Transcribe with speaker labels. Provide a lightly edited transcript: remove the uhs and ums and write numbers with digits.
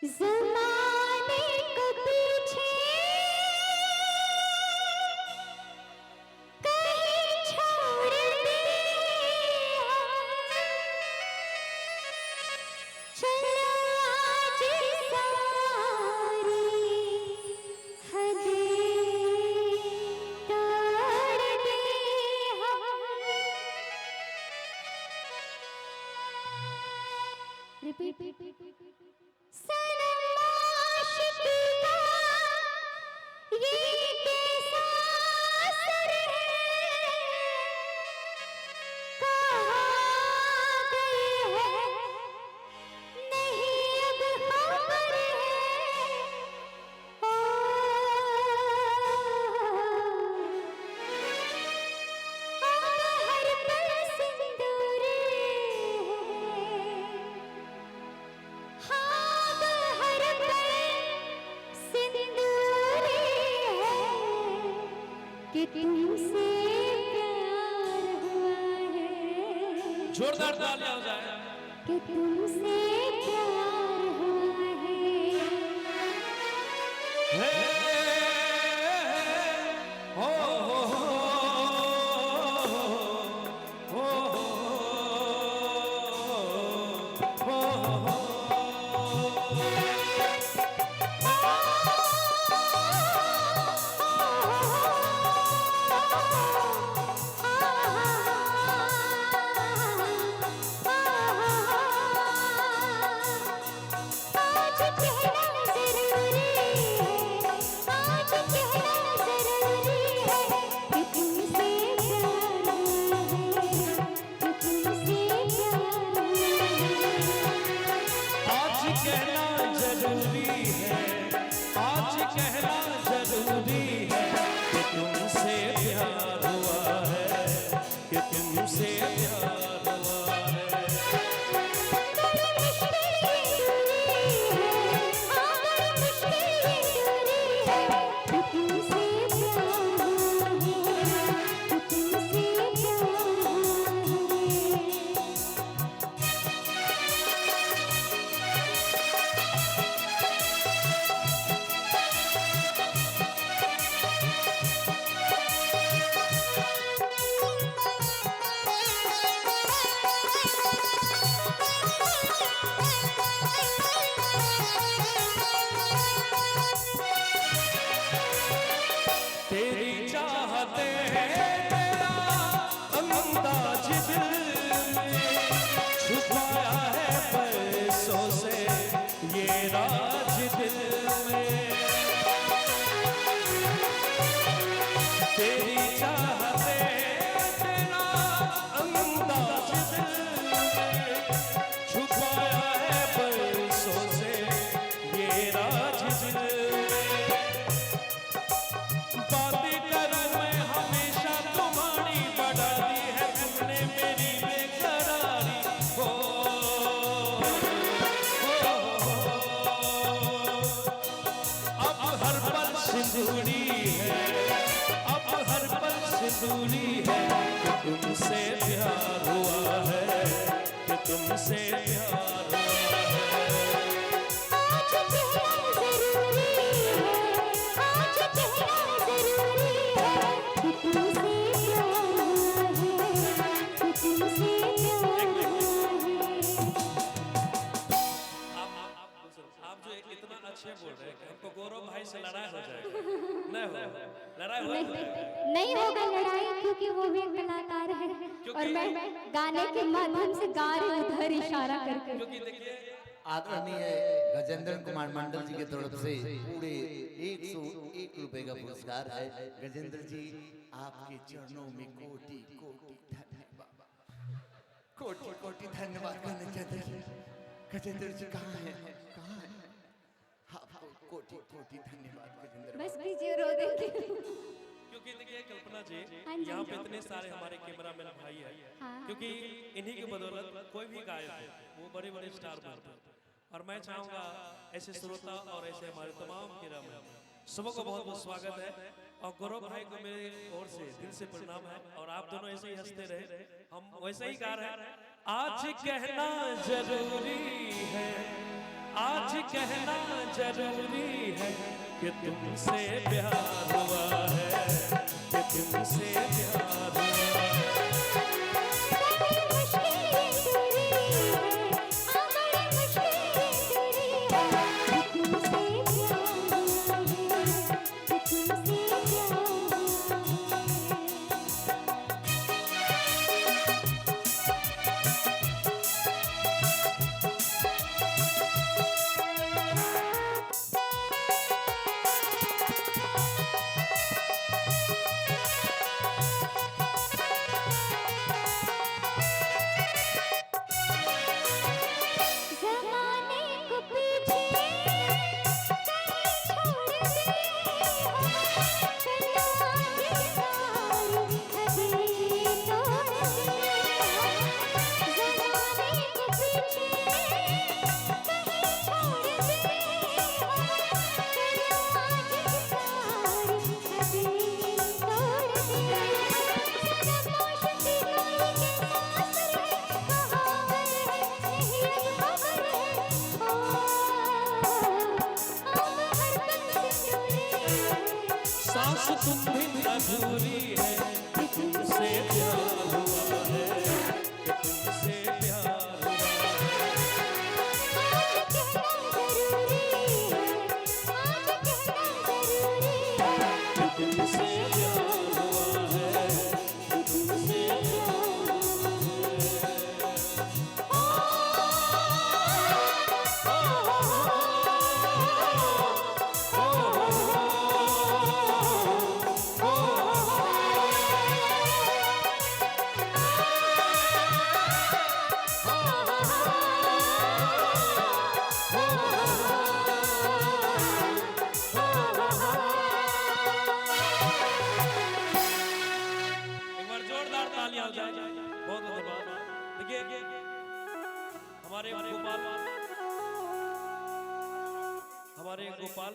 Speaker 1: ज़माने को पीछे कहीं छोड़ दे चलो आज सारी हदें तोड़ दे रिपीट सनम आशिकी का ये कैसा असर है कहाँ गई है नहीं अब खबर है ओ अब हर पल सिंदूर हाँ हर पल सिंदूर है कि तुमसे प्यार हुआ है
Speaker 2: जोरदार तालियां हो जाए।
Speaker 1: कि तुमसे प्यार हुआ है
Speaker 2: हे, हो, हो, हो, हो, हो, हो, हो।
Speaker 1: आज कहना ज़रूरी है आज कहना ज़रूरी है कि तुमसे प्यार हुआ है कि तुमसे प्यार हुआ है
Speaker 2: आज कहना जरूरी है आज कहना जरूरी है कि तुमसे प्यार हुआ है कि तुमसे प्यार हुआ है।
Speaker 1: बड़ी मुश्किल ये दूरी है हाँ बड़ी मुश्किल ये दूरी है कि तुमसे प्यार हुआ है कि तुमसे प्यार हुआ है
Speaker 2: तेरी चाहते हैं तेरा अंदाज दिल में छुपाया है बरसों से ये राज दिल में। तेरी चाहते हैं तेरा अंदाज दिल में छुपाया है बरसों से ये राज दिल में। बातें करूं मैं हमेशा तुम्हारी बढ़ाती है तुमने मेरी बेकरारी हो, अब हर पल सिंदूरी है अब हर पल सिंदूरी है कि तुमसे प्यार हुआ है कि तुमसे प्यार हुआ है।
Speaker 1: आज कहना ज़रूरी है आज कहना ज़रूरी है कि तुमसे प्यार हुआ है कि तुमसे प्यार हुआ है
Speaker 2: आप जो इतना अच्छे बोल रहे हैं कि हमको गौरव भाई से लड़ाई हो जाएगी। नहीं हो लड़ाई हो
Speaker 1: नहीं होगा लड़ाई क्योंकि वो भी एक कलाकार है और मैं गाने के माध्यम से गा रही हूँ उधर इशारा करके
Speaker 2: क्योंकि देखिए
Speaker 3: आदरणीय गजेंद्र कुमार मंडल जी की तरफ से पूरे 101 रुपए का पुरस्कार है। गजेंद्र जी आपके चरणों में कोटि कोटि धन्यवाद कोटि कोटि धन्यवाद करना चाहते हैं। गजेंद्र जी कहाँ हैं कहाँ हैं आपको कोटि कोटि धन्यवाद गजेंद्र।
Speaker 1: बस कीजिए रो देंगे
Speaker 2: क्योंकि देखिए कल्पना जी
Speaker 1: हाँ जी।
Speaker 2: यहाँ पे इतने सारे हमारे कैमरामैन भाई हैं
Speaker 1: हाँ।
Speaker 2: क्योंकि इन्हीं की बदौलत कोई भी गायक है वो बड़े बड़े स्टार बनते हैं और मैं चाहूँगा ऐसे श्रोता और ऐसे हमारे तमाम कैमरामैन सबको बहुत बहुत स्वागत है और गौरव भाई को मेरे ओर से दिल से प्रणाम है और आप दोनों ऐसे ही हंसते रहे हम वैसे ही गा रहे हैं। आज कहना जरूरी है आज आज कहना जरूरी है कि तुमसे प्यार हुआ है, कि तुमसे प्यार हुआ है। सांस तुम भी अधूरी है, कि तुमसे प्यार हुआ है, कि तुमसे प्यार हुआ है। कि तुमसे प्यार हुआ है, कि तुमसे बहुत धन्यवाद। देखिए हमारे गोपाल